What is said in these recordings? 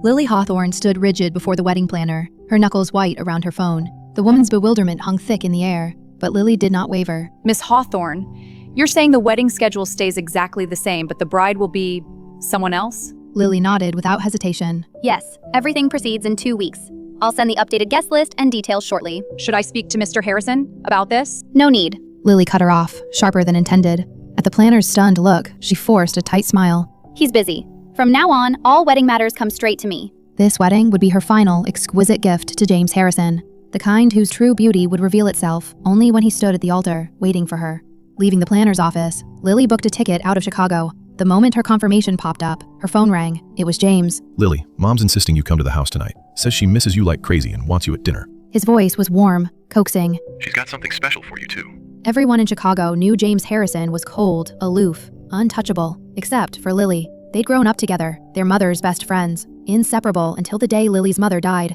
Lily Hawthorne stood rigid before the wedding planner, her knuckles white around her phone. The woman's bewilderment hung thick in the air, but Lily did not waver. Miss Hawthorne, you're saying the wedding schedule stays exactly the same, but the bride will be someone else? Lily nodded without hesitation. Yes, everything proceeds in 2 weeks. I'll send the updated guest list and details shortly. Should I speak to Mr. Harrison about this? No need. Lily cut her off, sharper than intended. At the planner's stunned look, she forced a tight smile. He's busy. From now on, all wedding matters come straight to me. This wedding would be her final, exquisite gift to James Harrison, the kind whose true beauty would reveal itself only when he stood at the altar, waiting for her. Leaving the planner's office, Lily booked a ticket out of Chicago. The moment her confirmation popped up, her phone rang. It was James. Lily, Mom's insisting you come to the house tonight. Says she misses you like crazy and wants you at dinner. His voice was warm, coaxing. She's got something special for you, too. Everyone in Chicago knew James Harrison was cold, aloof, untouchable, except for Lily. They'd grown up together, their mother's best friends, inseparable until the day Lily's mother died.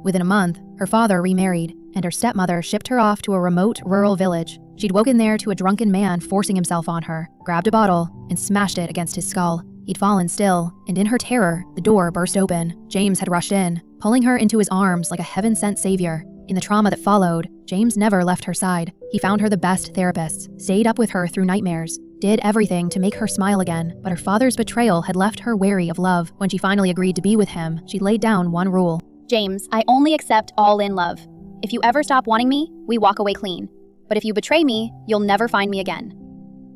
Within a month, her father remarried, and her stepmother shipped her off to a remote rural village. She'd woken there to a drunken man forcing himself on her, grabbed a bottle, and smashed it against his skull. He'd fallen still, and in her terror, the door burst open. James had rushed in, pulling her into his arms like a heaven-sent savior. In the trauma that followed, James never left her side. He found her the best therapists, stayed up with her through nightmares, did everything to make her smile again, but her father's betrayal had left her wary of love. When she finally agreed to be with him, she laid down one rule. James, I only accept all in love. If you ever stop wanting me, we walk away clean. But if you betray me, you'll never find me again.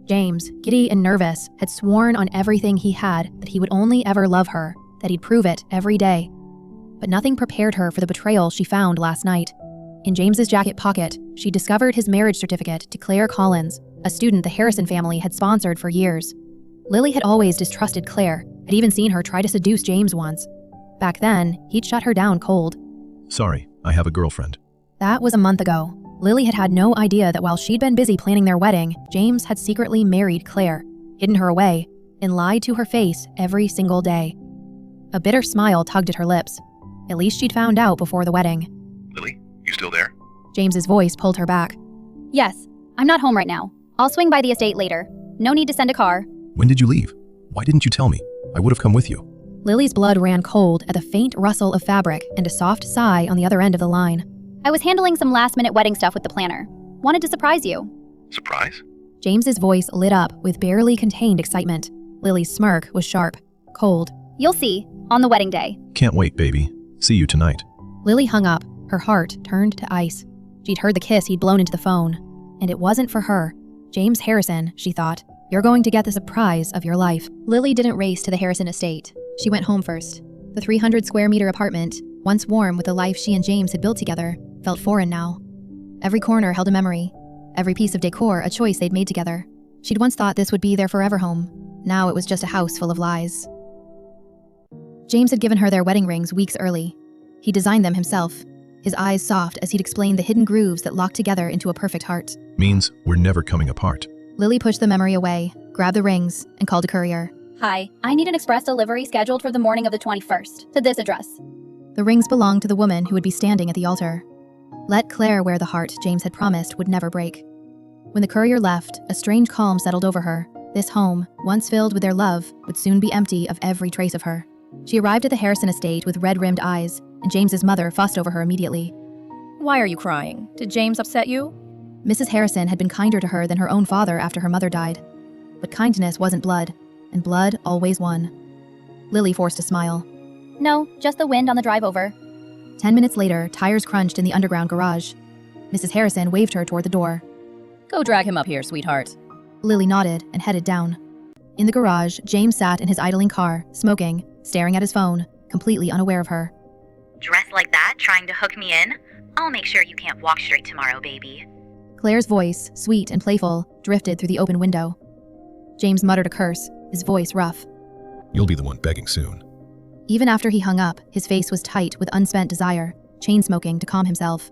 James, giddy and nervous, had sworn on everything he had that he would only ever love her, that he'd prove it every day. But nothing prepared her for the betrayal she found last night. In James's jacket pocket, she discovered his marriage certificate to Claire Collins, a student the Harrison family had sponsored for years. Lily had always distrusted Claire, had even seen her try to seduce James once. Back then, he'd shut her down cold. Sorry, I have a girlfriend. That was a month ago. Lily had had no idea that while she'd been busy planning their wedding, James had secretly married Claire, hidden her away, and lied to her face every single day. A bitter smile tugged at her lips. At least she'd found out before the wedding. Lily, you still there? James's voice pulled her back. Yes, I'm not home right now. I'll swing by the estate later. No need to send a car. When did you leave? Why didn't you tell me? I would have come with you. Lily's blood ran cold at the faint rustle of fabric and a soft sigh on the other end of the line. I was handling some last-minute wedding stuff with the planner. Wanted to surprise you. Surprise? James's voice lit up with barely contained excitement. Lily's smirk was sharp, cold. You'll see, on the wedding day. Can't wait, baby. See you tonight. Lily hung up, her heart turned to ice. She'd heard the kiss he'd blown into the phone, and it wasn't for her. James Harrison, she thought. You're going to get the surprise of your life. Lily didn't race to the Harrison estate. She went home first. The 300-square-meter apartment, once warm with the life she and James had built together, felt foreign now. Every corner held a memory. Every piece of decor a choice they'd made together. She'd once thought this would be their forever home. Now it was just a house full of lies. James had given her their wedding rings weeks early. He designed them himself, his eyes soft as he'd explained the hidden grooves that locked together into a perfect heart. Means we're never coming apart. Lily pushed the memory away, grabbed the rings, and called a courier. Hi, I need an express delivery scheduled for the morning of the 21st, to this address. The rings belonged to the woman who would be standing at the altar. Let Claire wear the heart James had promised would never break. When the courier left, a strange calm settled over her. This home, once filled with their love, would soon be empty of every trace of her. She arrived at the Harrison estate with red-rimmed eyes, and James's mother fussed over her immediately. Why are you crying? Did James upset you? Mrs. Harrison had been kinder to her than her own father after her mother died. But kindness wasn't blood, and blood always won. Lily forced a smile. No, just the wind on the drive over. 10 minutes later, tires crunched in the underground garage. Mrs. Harrison waved her toward the door. Go drag him up here, sweetheart. Lily nodded and headed down. In the garage, James sat in his idling car, smoking, staring at his phone, completely unaware of her. Dressed like that, trying to hook me in? I'll make sure you can't walk straight tomorrow, baby. Claire's voice, sweet and playful, drifted through the open window. James muttered a curse, his voice rough. You'll be the one begging soon. Even after he hung up, his face was tight with unspent desire, chain-smoking to calm himself.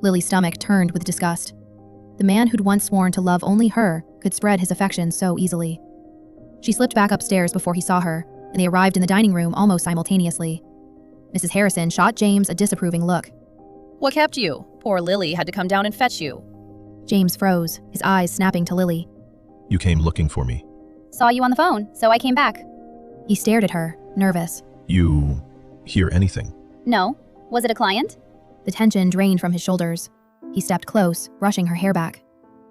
Lily's stomach turned with disgust. The man who'd once sworn to love only her could spread his affection so easily. She slipped back upstairs before he saw her, and they arrived in the dining room almost simultaneously. Mrs. Harrison shot James a disapproving look. What kept you? Poor Lily had to come down and fetch you. James froze, his eyes snapping to Lily. You came looking for me. Saw you on the phone, so I came back. He stared at her, nervous. You hear anything? No. Was it a client? The tension drained from his shoulders. He stepped close, brushing her hair back.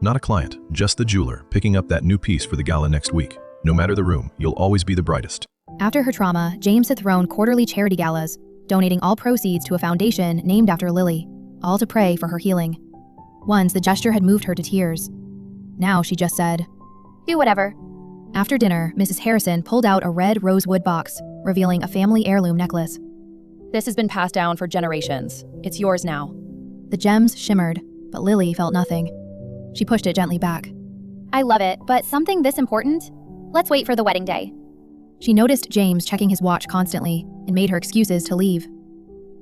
Not a client, just the jeweler, picking up that new piece for the gala next week. No matter the room, you'll always be the brightest. After her trauma, James had thrown quarterly charity galas, donating all proceeds to a foundation named after Lily, all to pray for her healing. Once the gesture had moved her to tears. Now she just said, Do whatever. After dinner, Mrs. Harrison pulled out a red rosewood box, revealing a family heirloom necklace. This has been passed down for generations. It's yours now. The gems shimmered, but Lily felt nothing. She pushed it gently back. I love it, but something this important? Let's wait for the wedding day. She noticed James checking his watch constantly and made her excuses to leave.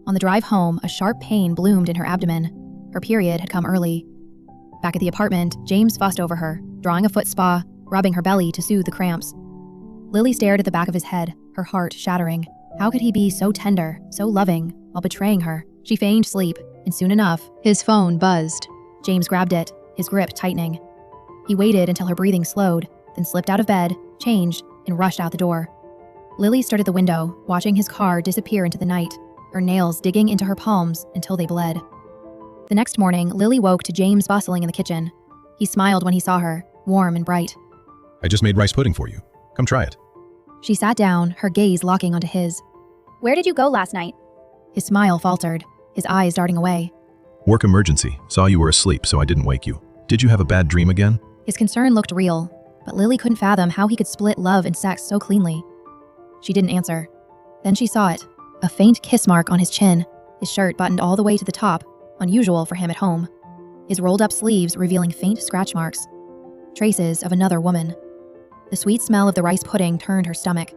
On the drive home, a sharp pain bloomed in her abdomen. Her period had come early. Back at the apartment, James fussed over her, drawing a foot spa, rubbing her belly to soothe the cramps. Lily stared at the back of his head, her heart shattering. How could he be so tender, so loving, while betraying her? She feigned sleep, and soon enough, his phone buzzed. James grabbed it, his grip tightening. He waited until her breathing slowed, then slipped out of bed, changed, and rushed out the door. Lily stood at the window, watching his car disappear into the night, her nails digging into her palms until they bled. The next morning, Lily woke to James bustling in the kitchen. He smiled when he saw her, warm and bright. I just made rice pudding for you. Come try it. She sat down, her gaze locking onto his. Where did you go last night? His smile faltered, his eyes darting away. Work emergency. Saw you were asleep, so I didn't wake you. Did you have a bad dream again? His concern looked real, but Lily couldn't fathom how he could split love and sex so cleanly. She didn't answer. Then she saw it, a faint kiss mark on his chin, his shirt buttoned all the way to the top, unusual for him at home. His rolled-up sleeves revealing faint scratch marks, traces of another woman. The sweet smell of the rice pudding turned her stomach.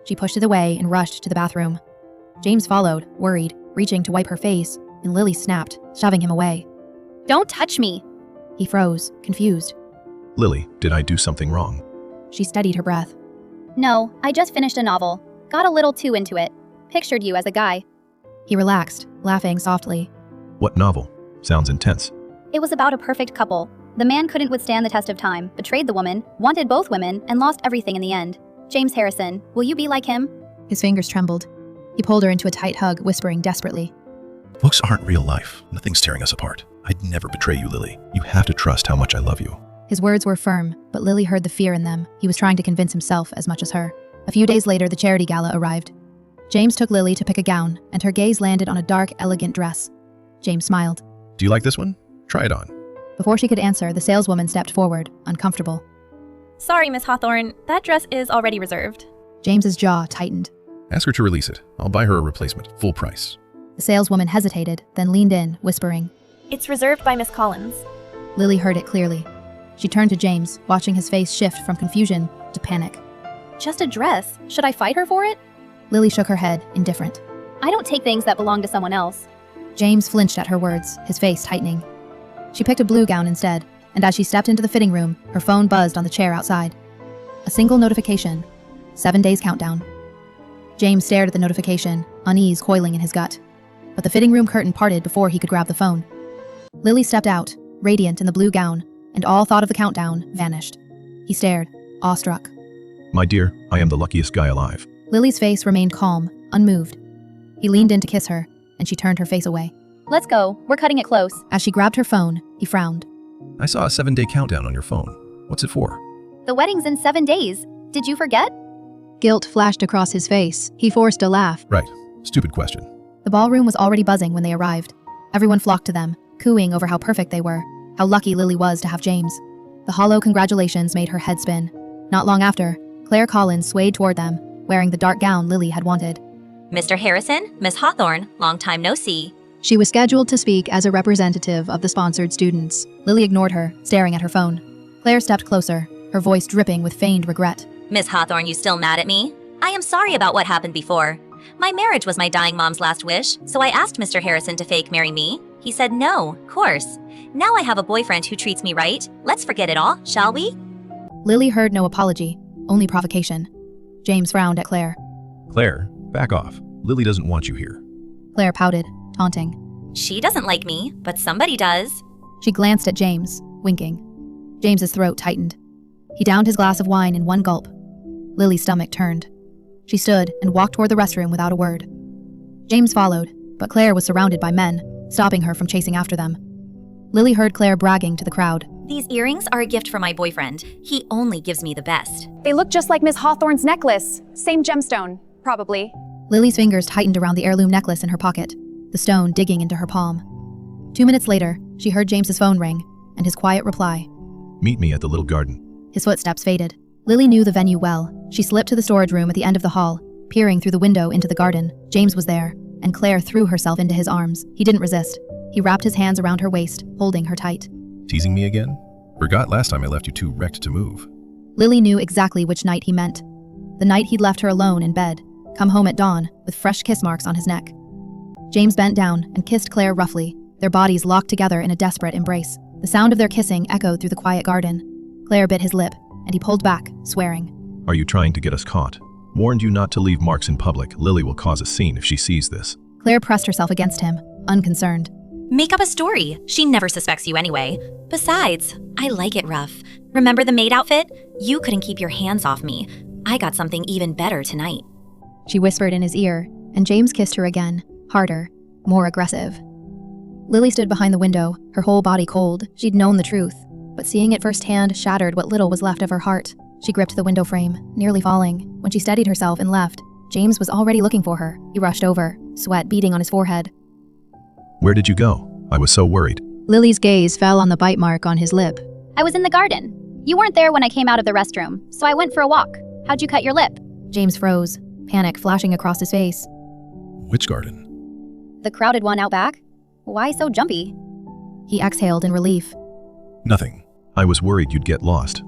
She pushed it away and rushed to the bathroom. James followed, worried, reaching to wipe her face, and Lily snapped, shoving him away. Don't touch me! He froze, confused. Lily, did I do something wrong? She steadied her breath. No, I just finished a novel. Got a little too into it. Pictured you as a guy. He relaxed, laughing softly. What novel? Sounds intense. It was about a perfect couple. The man couldn't withstand the test of time, betrayed the woman, wanted both women, and lost everything in the end. James Harrison, will you be like him? His fingers trembled. He pulled her into a tight hug, whispering desperately. Books aren't real life. Nothing's tearing us apart. I'd never betray you, Lily. You have to trust how much I love you. His words were firm, but Lily heard the fear in them. He was trying to convince himself as much as her. A few days later, the charity gala arrived. James took Lily to pick a gown, and her gaze landed on a dark, elegant dress. James smiled. Do you like this one? Try it on. Before she could answer, the saleswoman stepped forward, uncomfortable. Sorry, Miss Hawthorne. That dress is already reserved. James's jaw tightened. Ask her to release it. I'll buy her a replacement, full price. The saleswoman hesitated, then leaned in, whispering. It's reserved by Miss Collins. Lily heard it clearly. She turned to James, watching his face shift from confusion to panic. Just a dress. Should I fight her for it? Lily shook her head, indifferent. I don't take things that belong to someone else. James flinched at her words, his face tightening. She picked a blue gown instead, and as she stepped into the fitting room, her phone buzzed on the chair outside. A single notification. 7 days countdown. James stared at the notification, unease coiling in his gut. But the fitting room curtain parted before he could grab the phone. Lily stepped out, radiant in the blue gown, and all thought of the countdown vanished. He stared, awestruck. My dear, I am the luckiest guy alive. Lily's face remained calm, unmoved. He leaned in to kiss her, and she turned her face away. Let's go. We're cutting it close. As she grabbed her phone, he frowned. I saw a 7-day countdown on your phone. What's it for? The wedding's in 7 days. Did you forget? Guilt flashed across his face. He forced a laugh. Right. Stupid question. The ballroom was already buzzing when they arrived. Everyone flocked to them, cooing over how perfect they were, how lucky Lily was to have James. The hollow congratulations made her head spin. Not long after, Claire Collins swayed toward them, wearing the dark gown Lily had wanted. Mr. Harrison, Miss Hawthorne, long time no see. She was scheduled to speak as a representative of the sponsored students. Lily ignored her, staring at her phone. Claire stepped closer, her voice dripping with feigned regret. Miss Hawthorne, you still mad at me? I am sorry about what happened before. My marriage was my dying mom's last wish, so I asked Mr. Harrison to fake marry me. He said no, of course. Now I have a boyfriend who treats me right. Let's forget it all, shall we? Lily heard no apology, only provocation. James frowned at Claire. Claire, back off. Lily doesn't want you here. Claire pouted, taunting. She doesn't like me, but somebody does. She glanced at James, winking. James's throat tightened. He downed his glass of wine in one gulp. Lily's stomach turned. She stood and walked toward the restroom without a word. James followed, but Claire was surrounded by men, stopping her from chasing after them. Lily heard Claire bragging to the crowd. These earrings are a gift from my boyfriend. He only gives me the best. They look just like Miss Hawthorne's necklace. Same gemstone, probably. Lily's fingers tightened around the heirloom necklace in her pocket, the stone digging into her palm. 2 minutes later, she heard James's phone ring, and his quiet reply. Meet me at the little garden. His footsteps faded. Lily knew the venue well. She slipped to the storage room at the end of the hall, peering through the window into the garden. James was there, and Claire threw herself into his arms. He didn't resist. He wrapped his hands around her waist, holding her tight. Teasing me again? Forgot last time I left you too wrecked to move. Lily knew exactly which night he meant. The night he'd left her alone in bed, come home at dawn, with fresh kiss marks on his neck. James bent down and kissed Claire roughly, their bodies locked together in a desperate embrace. The sound of their kissing echoed through the quiet garden. Claire bit his lip, and he pulled back, swearing. Are you trying to get us caught? Warned you not to leave marks in public. Lily will cause a scene if she sees this. Claire pressed herself against him, unconcerned. Make up a story. She never suspects you anyway. Besides, I like it rough. Remember the maid outfit? You couldn't keep your hands off me. I got something even better tonight. She whispered in his ear, and James kissed her again, harder, more aggressive. Lily stood behind the window, her whole body cold. She'd known the truth, but seeing it firsthand shattered what little was left of her heart. She gripped the window frame, nearly falling. When she steadied herself and left, James was already looking for her. He rushed over, sweat beading on his forehead. Where did you go? I was so worried. Lily's gaze fell on the bite mark on his lip. I was in the garden. You weren't there when I came out of the restroom, so I went for a walk. How'd you cut your lip? James froze, panic flashing across his face. Which garden? The crowded one out back? Why so jumpy? He exhaled in relief. Nothing. I was worried you'd get lost.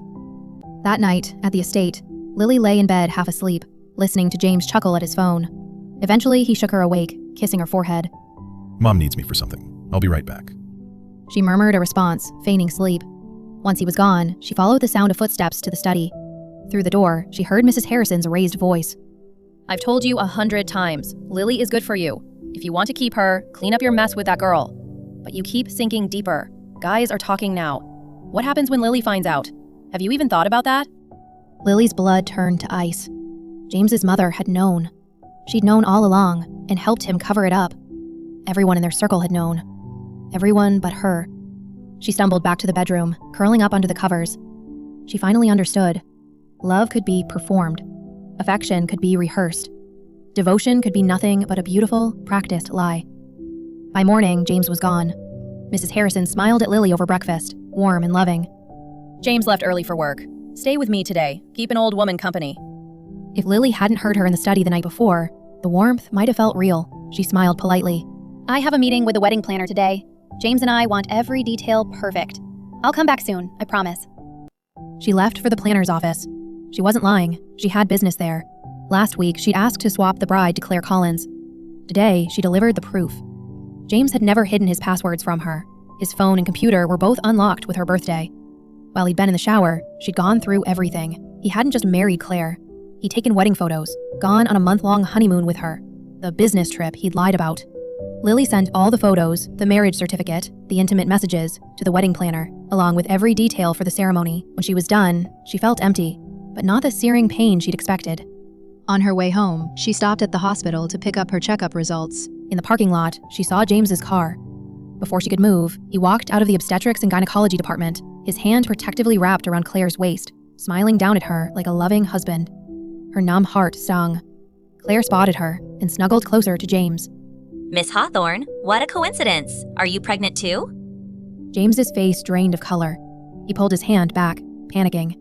That night, at the estate, Lily lay in bed half asleep, listening to James chuckle at his phone. Eventually, he shook her awake, kissing her forehead. Mom needs me for something. I'll be right back. She murmured a response, feigning sleep. Once he was gone, she followed the sound of footsteps to the study. Through the door, she heard Mrs. Harrison's raised voice. I've told you 100 times, Lily is good for you. If you want to keep her, clean up your mess with that girl. But you keep sinking deeper. Guys are talking now. What happens when Lily finds out? Have you even thought about that? Lily's blood turned to ice. James's mother had known. She'd known all along and helped him cover it up. Everyone in their circle had known. Everyone but her. She stumbled back to the bedroom, curling up under the covers. She finally understood. Love could be performed. Affection could be rehearsed. Devotion could be nothing but a beautiful, practiced lie. By morning, James was gone. Mrs. Harrison smiled at Lily over breakfast, warm and loving. James left early for work. Stay with me today. Keep an old woman company. If Lily hadn't heard her in the study the night before, the warmth might have felt real. She smiled politely. I have a meeting with the wedding planner today. James and I want every detail perfect. I'll come back soon, I promise. She left for the planner's office. She wasn't lying. She had business there. Last week, she'd asked to swap the bride to Claire Collins. Today, she delivered the proof. James had never hidden his passwords from her. His phone and computer were both unlocked with her birthday. While he'd been in the shower, she'd gone through everything. He hadn't just married Claire. He'd taken wedding photos, gone on a month-long honeymoon with her, the business trip he'd lied about. Lily sent all the photos, the marriage certificate, the intimate messages, to the wedding planner, along with every detail for the ceremony. When she was done, she felt empty, but not the searing pain she'd expected. On her way home, she stopped at the hospital to pick up her checkup results. In the parking lot, she saw James's car. Before she could move, he walked out of the obstetrics and gynecology department, his hand protectively wrapped around Claire's waist, smiling down at her like a loving husband. Her numb heart stung. Claire spotted her and snuggled closer to James. Miss Hawthorne, what a coincidence. Are you pregnant too? James's face drained of color. He pulled his hand back, panicking.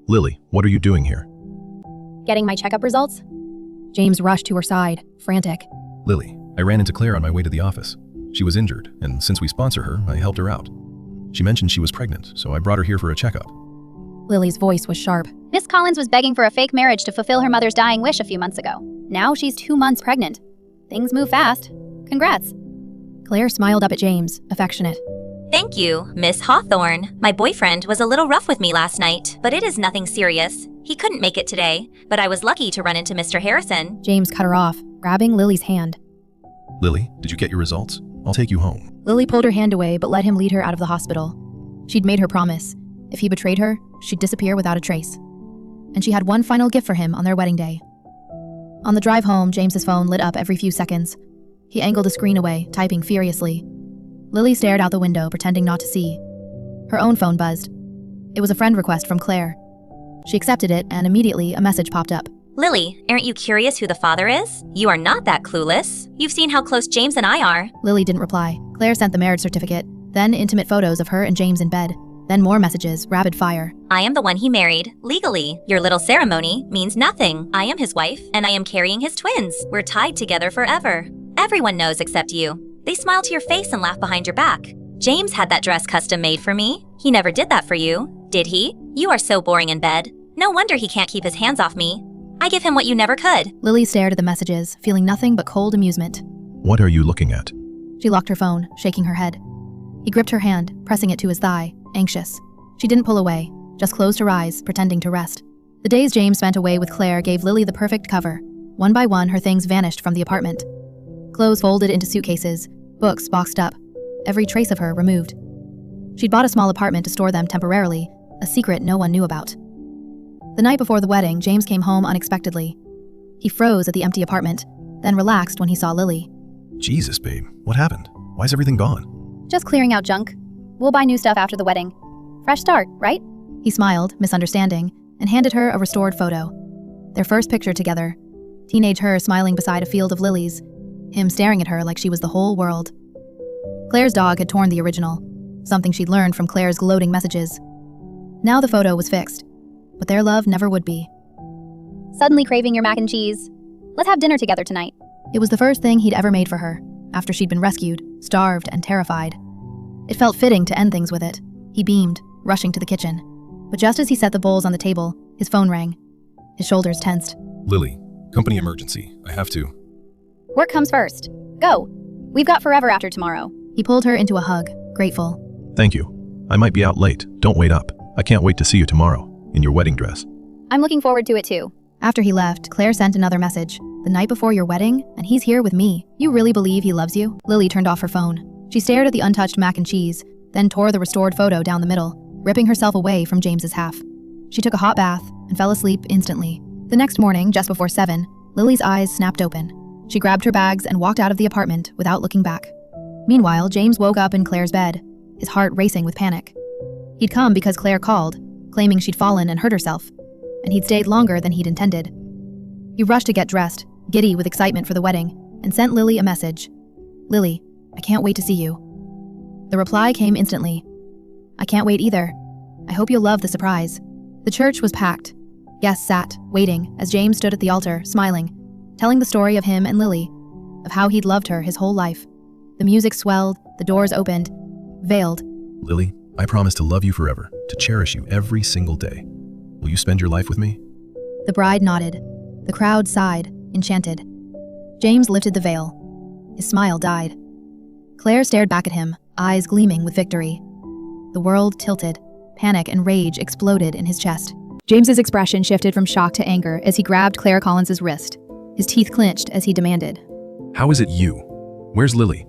Lily, what are you doing here? Getting my checkup results? James rushed to her side, frantic. Lily, I ran into Claire on my way to the office. She was injured, and since we sponsor her, I helped her out. She mentioned she was pregnant, so I brought her here for a checkup. Lily's voice was sharp. Miss Collins was begging for a fake marriage to fulfill her mother's dying wish a few months ago. Now she's 2 months pregnant. Things move fast. Congrats. Claire smiled up at James, affectionate. Thank you, Miss Hawthorne. My boyfriend was a little rough with me last night, but it is nothing serious. He couldn't make it today, but I was lucky to run into Mr. Harrison. James cut her off, grabbing Lily's hand. Lily, did you get your results? I'll take you home. Lily pulled her hand away but let him lead her out of the hospital. She'd made her promise. If he betrayed her, she'd disappear without a trace. And she had one final gift for him on their wedding day. On the drive home, James's phone lit up every few seconds. He angled the screen away, typing furiously. Lily stared out the window, pretending not to see. Her own phone buzzed. It was a friend request from Claire. She accepted it, and immediately a message popped up. Lily, aren't you curious who the father is? You are not that clueless. You've seen how close James and I are. Lily didn't reply. Claire sent the marriage certificate, then intimate photos of her and James in bed, then more messages, rapid fire. I am the one he married, legally. Your little ceremony means nothing. I am his wife, and I am carrying his twins. We're tied together forever. Everyone knows except you. They smile to your face and laugh behind your back. James had that dress custom made for me. He never did that for you, did he? You are so boring in bed. No wonder he can't keep his hands off me. I give him what you never could. Lily stared at the messages, feeling nothing but cold amusement. What are you looking at? She locked her phone, shaking her head. He gripped her hand, pressing it to his thigh, anxious. She didn't pull away, just closed her eyes, pretending to rest. The days James spent away with Claire gave Lily the perfect cover. One by one, her things vanished from the apartment. Clothes folded into suitcases, books boxed up, every trace of her removed. She'd bought a small apartment to store them temporarily, a secret no one knew about. The night before the wedding, James came home unexpectedly. He froze at the empty apartment, then relaxed when he saw Lily. Jesus, babe. What happened? Why is everything gone? Just clearing out junk. We'll buy new stuff after the wedding. Fresh start, right? He smiled, misunderstanding, and handed her a restored photo. Their first picture together. Teenage her smiling beside a field of lilies, him staring at her like she was the whole world. Claire's dog had torn the original, something she'd learned from Claire's gloating messages. Now the photo was fixed, but their love never would be. Suddenly craving your mac and cheese. Let's have dinner together tonight. It was the first thing he'd ever made for her, after she'd been rescued, starved, and terrified. It felt fitting to end things with it. He beamed, rushing to the kitchen. But just as he set the bowls on the table, his phone rang. His shoulders tensed. Lily, company emergency. I have to. Work comes first. Go. We've got forever after tomorrow. He pulled her into a hug, grateful. Thank you. I might be out late. Don't wait up. I can't wait to see you tomorrow, in your wedding dress. I'm looking forward to it too. After he left, Claire sent another message. The night before your wedding, and he's here with me. You really believe he loves you? Lily turned off her phone. She stared at the untouched mac and cheese, then tore the restored photo down the middle, ripping herself away from James's half. She took a hot bath and fell asleep instantly. The next morning, just before 7, Lily's eyes snapped open. She grabbed her bags and walked out of the apartment without looking back. Meanwhile, James woke up in Claire's bed, his heart racing with panic. He'd come because Claire called, claiming she'd fallen and hurt herself, and he'd stayed longer than he'd intended. He rushed to get dressed, giddy with excitement for the wedding, and sent Lily a message. Lily, I can't wait to see you. The reply came instantly. I can't wait either. I hope you'll love the surprise. The church was packed. Guests sat, waiting, as James stood at the altar, smiling, telling the story of him and Lily, of how he'd loved her his whole life. The music swelled, the doors opened, veiled. Lily, I promise to love you forever, to cherish you every single day. Will you spend your life with me? The bride nodded. The crowd sighed, enchanted. James lifted the veil. His smile died. Claire stared back at him, eyes gleaming with victory. The world tilted. Panic and rage exploded in his chest. James's expression shifted from shock to anger as he grabbed Claire Collins's wrist. His teeth clenched as he demanded. How is it you? Where's Lily?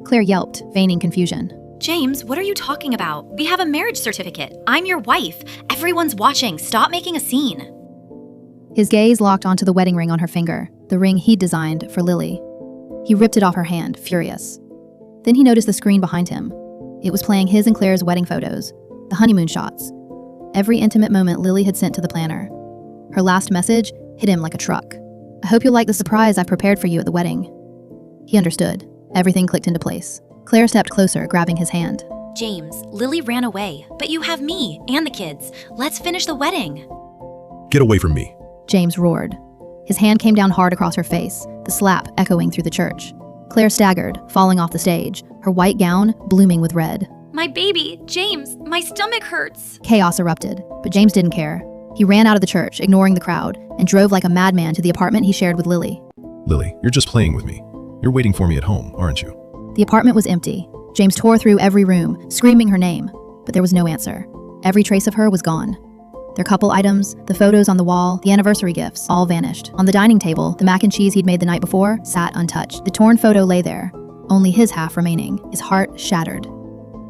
Claire yelped, feigning confusion. James, what are you talking about? We have a marriage certificate. I'm your wife. Everyone's watching. Stop making a scene. His gaze locked onto the wedding ring on her finger, the ring he'd designed for Lily. He ripped it off her hand, furious. Then he noticed the screen behind him. It was playing his and Claire's wedding photos, the honeymoon shots, every intimate moment Lily had sent to the planner. Her last message hit him like a truck. I hope you'll like the surprise I've prepared for you at the wedding. He understood. Everything clicked into place. Claire stepped closer, grabbing his hand. James, Lily ran away, but you have me and the kids. Let's finish the wedding. Get away from me. James roared. His hand came down hard across her face, the slap echoing through the church. Claire staggered, falling off the stage, her white gown blooming with red. My baby, James, my stomach hurts. Chaos erupted, but James didn't care. He ran out of the church, ignoring the crowd, and drove like a madman to the apartment he shared with Lily. Lily, you're just playing with me. You're waiting for me at home, aren't you? The apartment was empty. James tore through every room, screaming her name, but there was no answer. Every trace of her was gone. Their couple items, the photos on the wall, the anniversary gifts, all vanished. On the dining table, the mac and cheese he'd made the night before sat untouched. The torn photo lay there, only his half remaining, his heart shattered.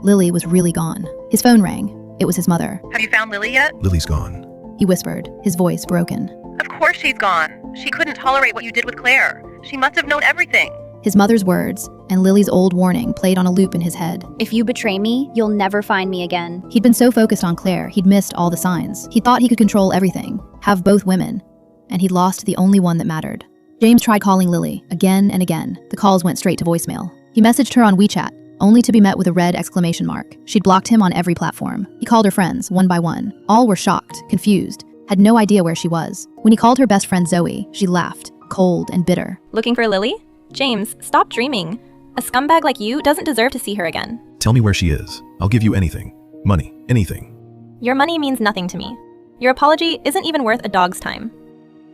Lily was really gone. His phone rang. It was his mother. Have you found Lily yet? Lily's gone. He whispered, his voice broken. Of course she's gone. She couldn't tolerate what you did with Claire. She must have known everything. His mother's words and Lily's old warning played on a loop in his head. If you betray me, you'll never find me again. He'd been so focused on Claire, he'd missed all the signs. He thought he could control everything, have both women, and he'd lost the only one that mattered. James tried calling Lily again and again. The calls went straight to voicemail. He messaged her on WeChat, only to be met with a red exclamation mark. She'd blocked him on every platform. He called her friends, one by one. All were shocked, confused, had no idea where she was. When he called her best friend Zoe, she laughed, cold and bitter. Looking for Lily? James, stop dreaming. A scumbag like you doesn't deserve to see her again. Tell me where she is. I'll give you anything. Money, anything. Your money means nothing to me. Your apology isn't even worth a dog's time.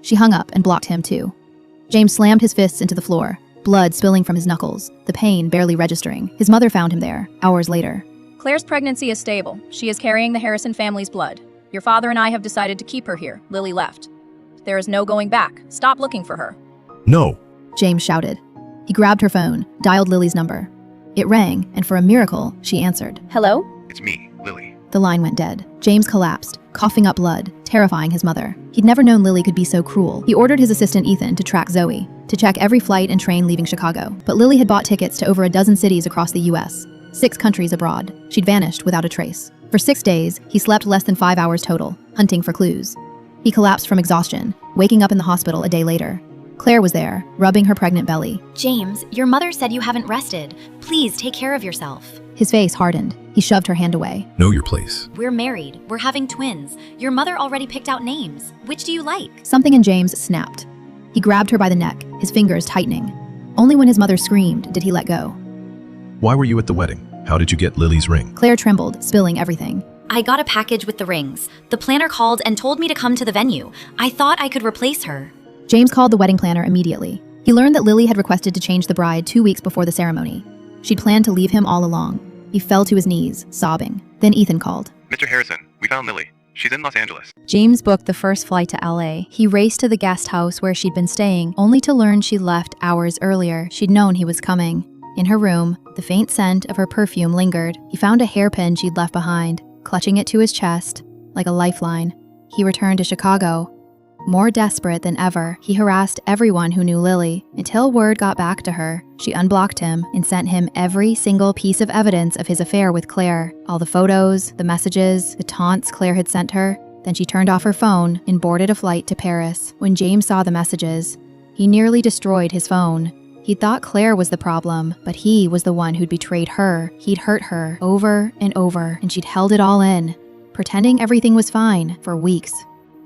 She hung up and blocked him too. James slammed his fists into the floor, blood spilling from his knuckles, the pain barely registering. His mother found him there, hours later. Claire's pregnancy is stable. She is carrying the Harrison family's blood. Your father and I have decided to keep her here. Lily left. There is no going back. Stop looking for her. No! James shouted. He grabbed her phone, dialed Lily's number. It rang, and for a miracle, she answered. Hello? It's me, Lily. The line went dead. James collapsed, coughing up blood, terrifying his mother. He'd never known Lily could be so cruel. He ordered his assistant Ethan to track Zoe, to check every flight and train leaving Chicago. But Lily had bought tickets to over a dozen cities across the US, 6 countries abroad. She'd vanished without a trace. For 6 days, he slept less than 5 hours total, hunting for clues. He collapsed from exhaustion, waking up in the hospital a day later. Claire was there, rubbing her pregnant belly. James, your mother said you haven't rested. Please take care of yourself. His face hardened. He shoved her hand away. Know your place. We're married. We're having twins. Your mother already picked out names. Which do you like? Something in James snapped. He grabbed her by the neck, his fingers tightening. Only when his mother screamed did he let go. Why were you at the wedding? How did you get Lily's ring? Claire trembled, spilling everything. I got a package with the rings. The planner called and told me to come to the venue. I thought I could replace her. James called the wedding planner immediately. He learned that Lily had requested to change the bride 2 weeks before the ceremony. She'd planned to leave him all along. He fell to his knees, sobbing. Then Ethan called. Mr. Harrison, we found Lily. She's in Los Angeles. James booked the first flight to LA. He raced to the guest house where she'd been staying, only to learn she'd left hours earlier. She'd known he was coming. In her room, the faint scent of her perfume lingered. He found a hairpin she'd left behind, clutching it to his chest, like a lifeline. He returned to Chicago. More desperate than ever, he harassed everyone who knew Lily, until word got back to her. She unblocked him and sent him every single piece of evidence of his affair with Claire. All the photos, the messages, the taunts Claire had sent her. Then she turned off her phone and boarded a flight to Paris. When James saw the messages, he nearly destroyed his phone. He thought Claire was the problem, but he was the one who'd betrayed her. He'd hurt her over and over, and she'd held it all in, pretending everything was fine for weeks.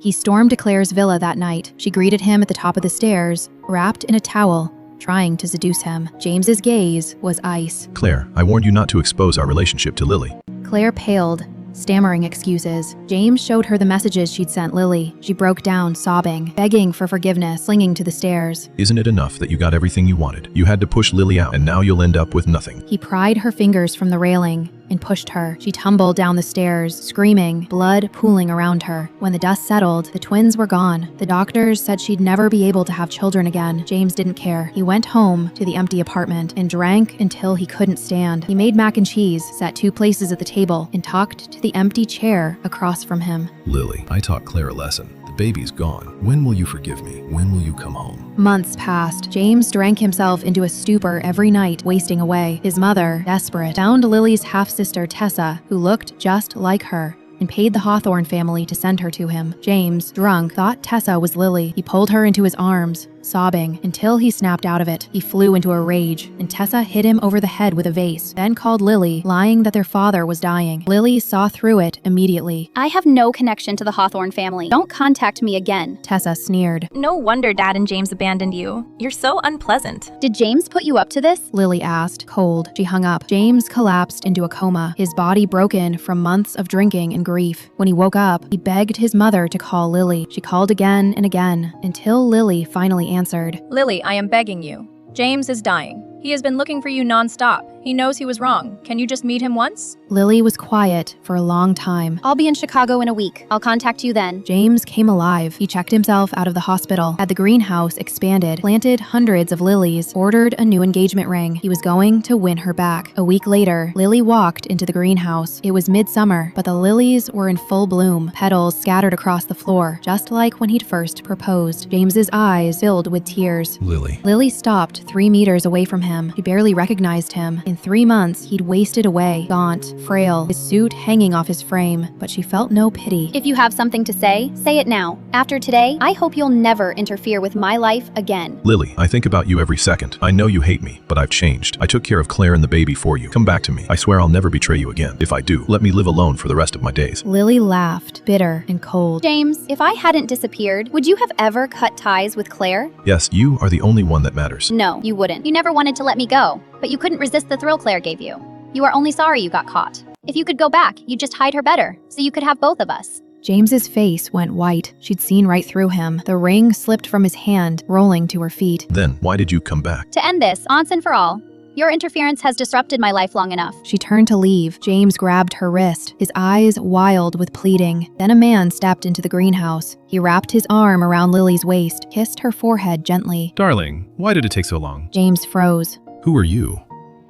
He stormed to Claire's villa that night. She greeted him at the top of the stairs, wrapped in a towel, trying to seduce him. James's gaze was ice. Claire, I warned you not to expose our relationship to Lily. Claire paled, stammering excuses. James showed her the messages she'd sent Lily. She broke down, sobbing, begging for forgiveness, clinging to the stairs. Isn't it enough that you got everything you wanted? You had to push Lily out, and now you'll end up with nothing. He pried her fingers from the railing and pushed her. She tumbled down the stairs, screaming, blood pooling around her. When the dust settled, the twins were gone. The doctors said she'd never be able to have children again. James didn't care. He went home to the empty apartment and drank until he couldn't stand. He made mac and cheese, sat 2 places at the table, and talked to the empty chair across from him. Lily, I taught Claire a lesson. The baby's gone. When will you forgive me? When will you come home? Months passed. James drank himself into a stupor every night, wasting away. His mother, desperate, found Lily's half-sister Tessa, who looked just like her, and paid the Hawthorne family to send her to him. James, drunk, thought Tessa was Lily. He pulled her into his arms, sobbing, until he snapped out of it. He flew into a rage, and Tessa hit him over the head with a vase, then called Lily, lying that their father was dying. Lily saw through it immediately. I have no connection to the Hawthorne family. Don't contact me again. Tessa sneered. No wonder Dad and James abandoned you. You're so unpleasant. Did James put you up to this? Lily asked, cold. She hung up. James collapsed into a coma, his body broken from months of drinking and grief. When he woke up, he begged his mother to call Lily. She called again and again, until Lily finally answered. Lily, I am begging you. James is dying. He has been looking for you nonstop. He knows he was wrong. Can you just meet him once? Lily was quiet for a long time. I'll be in Chicago in a week. I'll contact you then. James came alive. He checked himself out of the hospital, had the greenhouse expanded, planted hundreds of lilies, ordered a new engagement ring. He was going to win her back. A week later, Lily walked into the greenhouse. It was midsummer, but the lilies were in full bloom, petals scattered across the floor, just like when he'd first proposed. James's eyes filled with tears. Lily. Lily stopped 3 meters away from him. He barely recognized him. In 3 months, he'd wasted away, gaunt, frail, his suit hanging off his frame, but she felt no pity. If you have something to say it now. After today, I hope you'll never interfere with my life again. Lily, I think about you every second. I know you hate me, but I've changed. I took care of Claire and the baby for you. Come back to me. I swear I'll never betray you again. If I do, let me live alone for the rest of my days. Lily laughed, bitter and cold. James, if I hadn't disappeared, would you have ever cut ties with Claire? Yes, you are the only one that matters. No, you wouldn't. You never wanted to let me go, but you couldn't resist the thrill Claire gave you. You are only sorry you got caught. If you could go back, you'd just hide her better, so you could have both of us. James's face went white. She'd seen right through him. The ring slipped from his hand, rolling to her feet. Then, why did you come back? To end this, once and for all, your interference has disrupted my life long enough. She turned to leave. James grabbed her wrist, his eyes wild with pleading. Then a man stepped into the greenhouse. He wrapped his arm around Lily's waist, kissed her forehead gently. Darling, why did it take so long? James froze. Who are you?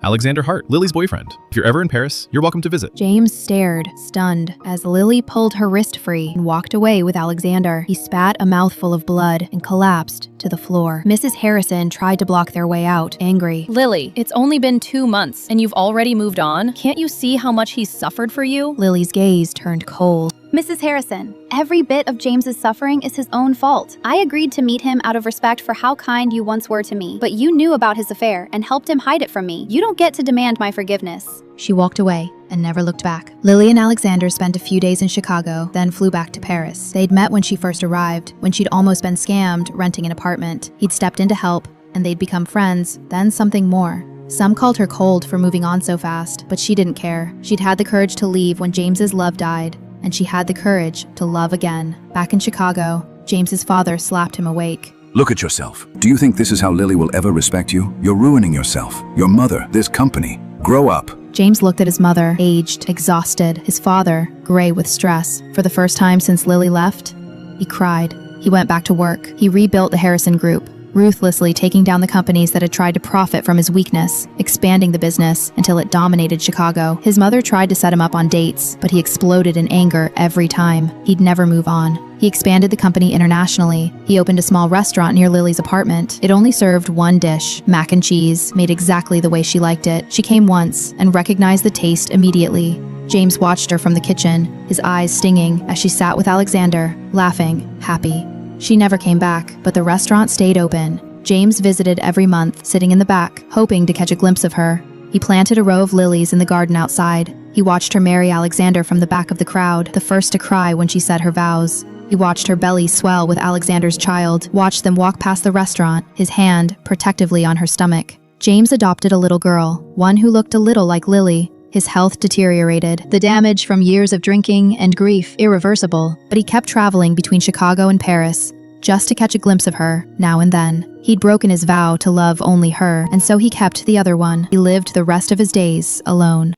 Alexander Hart, Lily's boyfriend. If you're ever in Paris, you're welcome to visit. James stared, stunned, as Lily pulled her wrist free and walked away with Alexander. He spat a mouthful of blood and collapsed to the floor. Mrs. Harrison tried to block their way out, angry. Lily, it's only been 2 months and you've already moved on. Can't you see how much he's suffered for you? Lily's gaze turned cold. Mrs. Harrison, every bit of James's suffering is his own fault. I agreed to meet him out of respect for how kind you once were to me, but you knew about his affair and helped him hide it from me. You don't get to demand my forgiveness. She walked away and never looked back. Lily and Alexander spent a few days in Chicago, then flew back to Paris. They'd met when she first arrived, when she'd almost been scammed renting an apartment. He'd stepped in to help, and they'd become friends, then something more. Some called her cold for moving on so fast, but she didn't care. She'd had the courage to leave when James's love died, and she had the courage to love again. Back in Chicago, James's father slapped him awake. Look at yourself. Do you think this is how Lily will ever respect you? You're ruining yourself, your mother, this company. Grow up. James looked at his mother, aged, exhausted, his father, gray with stress. For the first time since Lily left, he cried. He went back to work. He rebuilt the Harrison Group, ruthlessly taking down the companies that had tried to profit from his weakness, expanding the business until it dominated Chicago. His mother tried to set him up on dates, but he exploded in anger every time. He'd never move on. He expanded the company internationally. He opened a small restaurant near Lily's apartment. It only served one dish, mac and cheese, made exactly the way she liked it. She came once and recognized the taste immediately. James watched her from the kitchen, his eyes stinging as she sat with Alexander, laughing, happy. She never came back, but the restaurant stayed open. James visited every month, sitting in the back, hoping to catch a glimpse of her. He planted a row of lilies in the garden outside. He watched her marry Alexander from the back of the crowd, the first to cry when she said her vows. He watched her belly swell with Alexander's child, watched them walk past the restaurant, his hand protectively on her stomach. James adopted a little girl, one who looked a little like Lily. His health deteriorated, the damage from years of drinking and grief irreversible, but he kept traveling between Chicago and Paris, just to catch a glimpse of her, now and then. He'd broken his vow to love only her, and so he kept the other one. He lived the rest of his days alone.